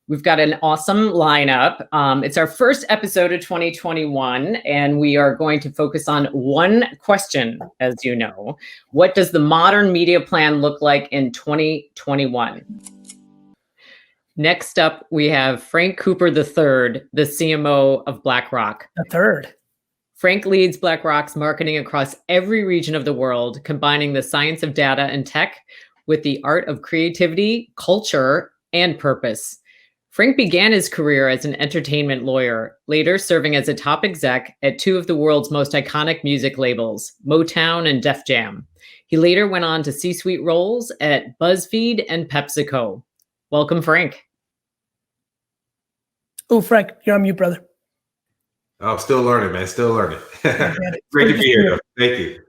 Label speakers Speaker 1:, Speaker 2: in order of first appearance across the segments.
Speaker 1: We've got an awesome lineup. It's our first episode of 2021, and we are going to focus on one question, as you know. What does the modern media plan look like in 2021? Next up, we have Frank Cooper III, the CMO of BlackRock.
Speaker 2: The third.
Speaker 1: Frank leads BlackRock's marketing across every region of the world, combining the science of data and tech with the art of creativity, culture, and purpose. Frank began his career as an entertainment lawyer, later serving as a top exec at two of the world's most iconic music labels, Motown and Def Jam. He later went on to C-suite roles at BuzzFeed and PepsiCo. Welcome, Frank.
Speaker 2: Oh, Frank, you're on mute, brother.
Speaker 3: Oh, still learning, man. Still learning. Great to be here. Thank you.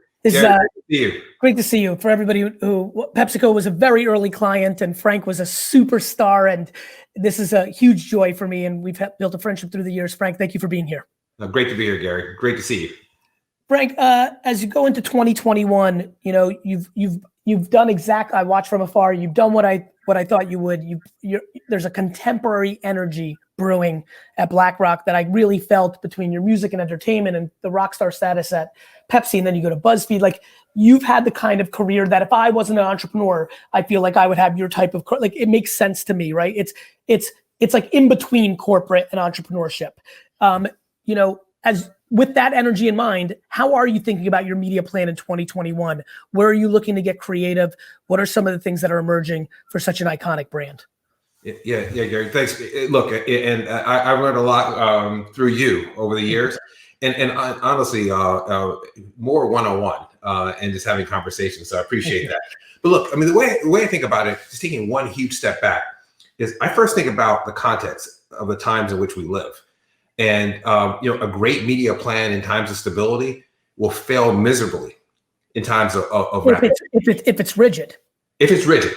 Speaker 2: Great to see you. For everybody who PepsiCo was a very early client and Frank was a superstar, and this is a huge joy for me. And we've built a friendship through the years. Frank, thank you for being here.
Speaker 3: Great to be here, Gary. Great to see you.
Speaker 2: Frank, as you go into 2021, you know you've done I watched from afar. You've done what I thought you would. There's a contemporary energy brewing at BlackRock that I really felt between your music and entertainment and the rock star status at Pepsi, and then you go to BuzzFeed. Like, you've had the kind of career that if I wasn't an entrepreneur, I feel like I would have your type of like. It makes sense to me, right? It's like in between corporate and entrepreneurship. As with that energy in mind, how are you thinking about your media plan in 2021? Where are you looking to get creative? What are some of the things that are emerging for such an iconic brand?
Speaker 3: Yeah, Gary. Thanks. Look, and I learned a lot through you over the years, and honestly, more one-on-one and just having conversations. So I appreciate that. But look, I mean, the way I think about it, just taking one huge step back, is I first think about the context of the times in which we live, and a great media plan in times of stability will fail miserably in times of
Speaker 2: if it's rigid.
Speaker 3: If it's rigid.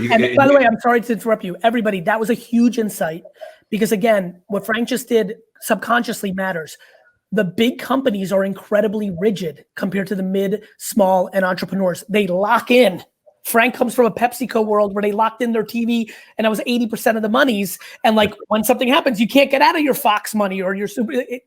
Speaker 2: And by the way, I'm sorry to interrupt you. Everybody, that was a huge insight because, again, what Frank just did subconsciously matters. The big companies are incredibly rigid compared to the mid, small, and entrepreneurs. They lock in. Frank comes from a PepsiCo world where they locked in their TV and that was 80% of the monies. And like when something happens, you can't get out of your Fox money or your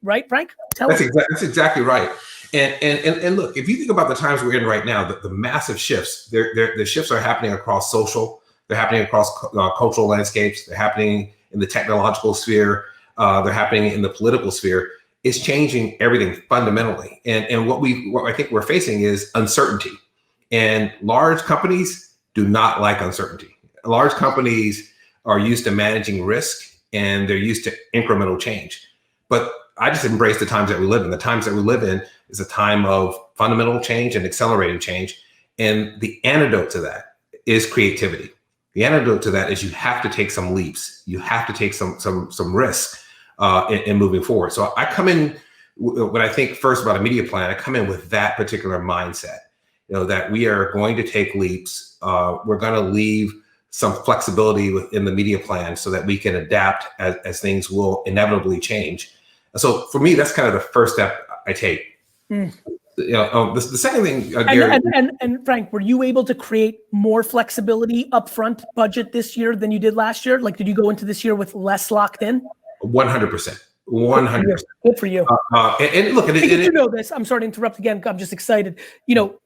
Speaker 2: right, Frank?
Speaker 3: That's exactly right. And look, if you think about the times we're in right now, the massive shifts, the shifts are happening across social, they're happening across cultural landscapes, they're happening in the technological sphere, they're happening in the political sphere. It's changing everything fundamentally. And what I think we're facing is uncertainty. And large companies do not like uncertainty. Large companies are used to managing risk and they're used to incremental change. But I just embrace the times that we live in. The times that we live in is a time of fundamental change and accelerated change. And the antidote to that is creativity. The antidote to that is you have to take some leaps. You have to take some risks in moving forward. So I come in, when I think first about a media plan, I come in with that particular mindset, that we are going to take leaps. We're going to leave some flexibility within the media plan so that we can adapt as things will inevitably change. So for me, that's kind of the first step I take. The second thing, Gary,
Speaker 2: and Frank, were you able to create more flexibility upfront budget this year than you did last year? Like, did you go into this year with less locked in?
Speaker 3: 100%. 100%.
Speaker 2: Good for you.
Speaker 3: And look,
Speaker 2: you know this. I'm sorry to interrupt again. I'm just excited.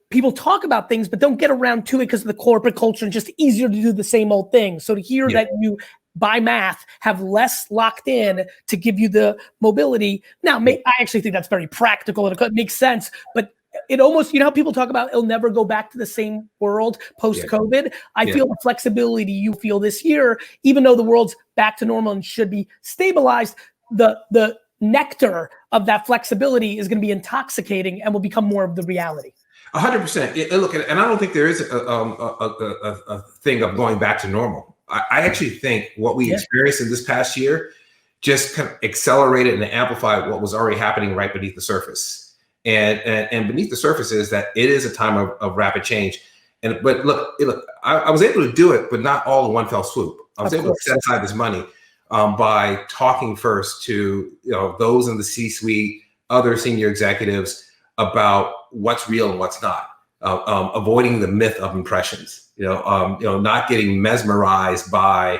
Speaker 2: People talk about things, but don't get around to it because of the corporate culture and just easier to do the same old thing. So to hear that you, by math, have less locked in to give you the mobility. Now, I actually think that's very practical and it makes sense, but it almost, how people talk about it'll never go back to the same world post-COVID. I feel the flexibility you feel this year, even though the world's back to normal and should be stabilized, the nectar of that flexibility is going to be intoxicating and will become more of the reality.
Speaker 3: 100%. And look, and I don't think there is a thing of going back to normal. I actually think what we experienced in this past year just kind of accelerated and amplified what was already happening right beneath the surface. And beneath the surface is that it is a time of rapid change. But look, I was able to do it, but not all in one fell swoop. I was able to set aside this money by talking first to those in the C-suite, other senior executives about what's real and what's not, avoiding the myth of impressions, not getting mesmerized by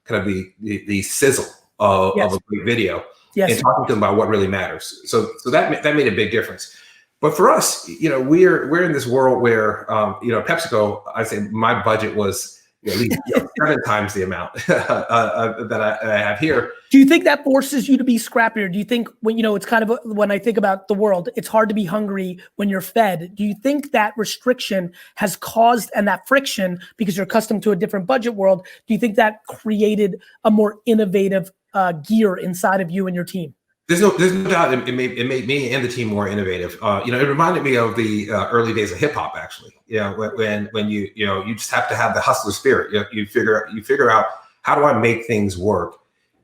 Speaker 3: kind of the sizzle of a great video and talking to them about what really matters. So that made a big difference. But for us, we're in this world where, PepsiCo, I say my budget was at least 7 times the amount that I have here.
Speaker 2: Do you think that forces you to be scrappier? Do you think it's kind of, when I think about the world, it's hard to be hungry when you're fed. Do you think that restriction has caused, and that friction, because you're accustomed to a different budget world, do you think that created a more innovative gear inside of you and your team?
Speaker 3: There's no doubt it made me and the team more innovative. It reminded me of the early days of hip hop, actually. When you just have to have the hustler spirit. You figure out, how do I make things work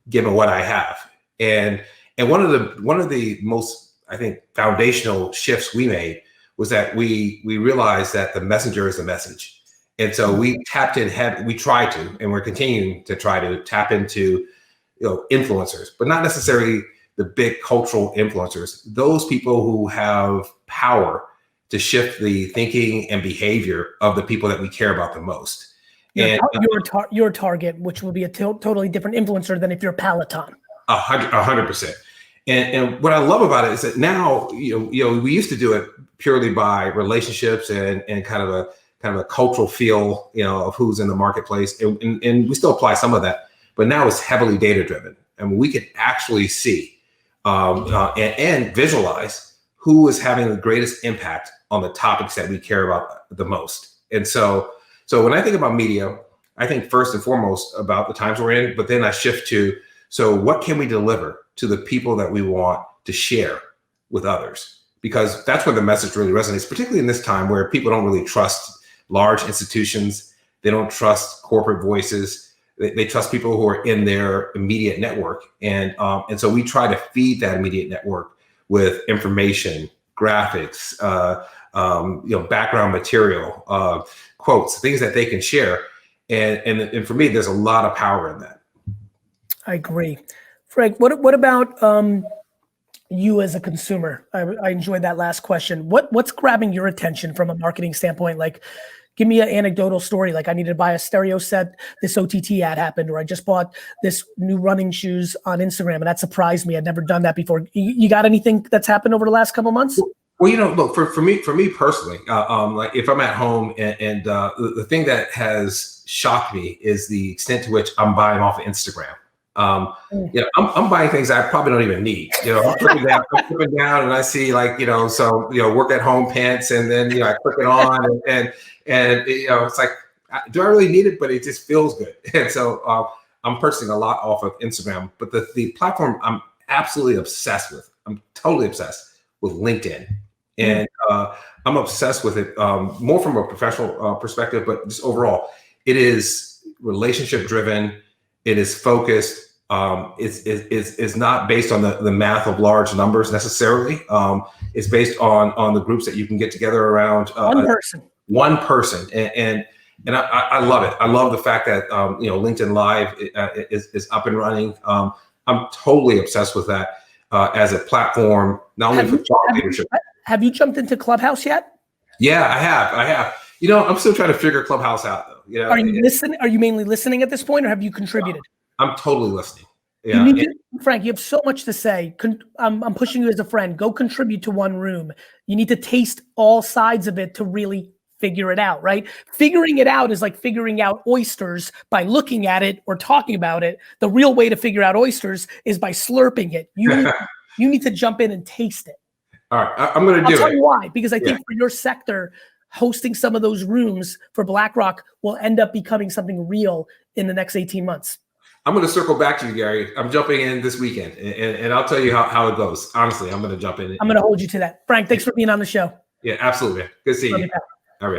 Speaker 3: given what I have? And one of the most, I think, foundational shifts we made was that we realized that the messenger is the message. And so we tapped in, we tried to, and we're continuing to try to tap into influencers, but not necessarily the big cultural influencers, those people who have power to shift the thinking and behavior of the people that we care about the most. Your target, which will be a totally different influencer than if you're Peloton. 100%. And what I love about it is that now, we used to do it purely by relationships and kind of a cultural feel, of who's in the marketplace. And we still apply some of that, but now it's heavily data driven. And we can actually see and visualize who is having the greatest impact on the topics that we care about the most. And so when I think about media, I think first and foremost about the times we're in, but then I shift to, so what can we deliver to the people that we want to share with others? Because that's where the message really resonates, particularly in this time where people don't really trust large institutions. They don't trust corporate voices. They trust people who are in their immediate network. And so we try to feed that immediate network with information, graphics, background material, quotes, things that they can share. And for me, there's a lot of power in that.
Speaker 2: I agree. Frank, what about you as a consumer? I enjoyed that last question. What's grabbing your attention from a marketing standpoint? Like, give me an anecdotal story. Like, I needed to buy a stereo set. This OTT ad happened, or I just bought this new running shoes on Instagram, and that surprised me. I'd never done that before. You got anything that's happened over the last couple of months?
Speaker 3: Well, look, for me personally, like if I'm at home and the thing that has shocked me is the extent to which I'm buying off of Instagram. I'm buying things I probably don't even need. I'm flipping down and I see work at home pants, and then I click it on and it's like, do I really need it? But it just feels good. And so I'm purchasing a lot off of Instagram. But the platform I'm absolutely obsessed with, I'm totally obsessed with LinkedIn. And I'm obsessed with it more from a professional perspective, but just overall, it is relationship driven. It is focused. It's not based on the math of large numbers necessarily. It's based on the groups that you can get together around one person. And I love it. I love the fact that LinkedIn Live is up and running. I'm totally obsessed with that as a platform, not only for thought leadership.
Speaker 2: Have you jumped into Clubhouse yet?
Speaker 3: Yeah, I have. I'm still trying to figure Clubhouse out though.
Speaker 2: Are you listening? Are you mainly listening at this point, or have you contributed?
Speaker 3: I'm totally listening. Yeah.
Speaker 2: Frank, you have so much to say. I'm pushing you as a friend. Go contribute to one room. You need to taste all sides of it to really figure it out, right? Figuring it out is like figuring out oysters by looking at it or talking about it. The real way to figure out oysters is by slurping it. You need to jump in and taste it.
Speaker 3: All right, I'm going to do it.
Speaker 2: I'll tell you why, because I think for your sector, hosting some of those rooms for BlackRock will end up becoming something real in the next 18 months.
Speaker 3: I'm going to circle back to you, Gary. I'm jumping in this weekend, and I'll tell you how it goes. Honestly, I'm going to jump in.
Speaker 2: I'm going to hold you to that. Frank, thanks for being on the show.
Speaker 3: Yeah, absolutely. Good seeing you.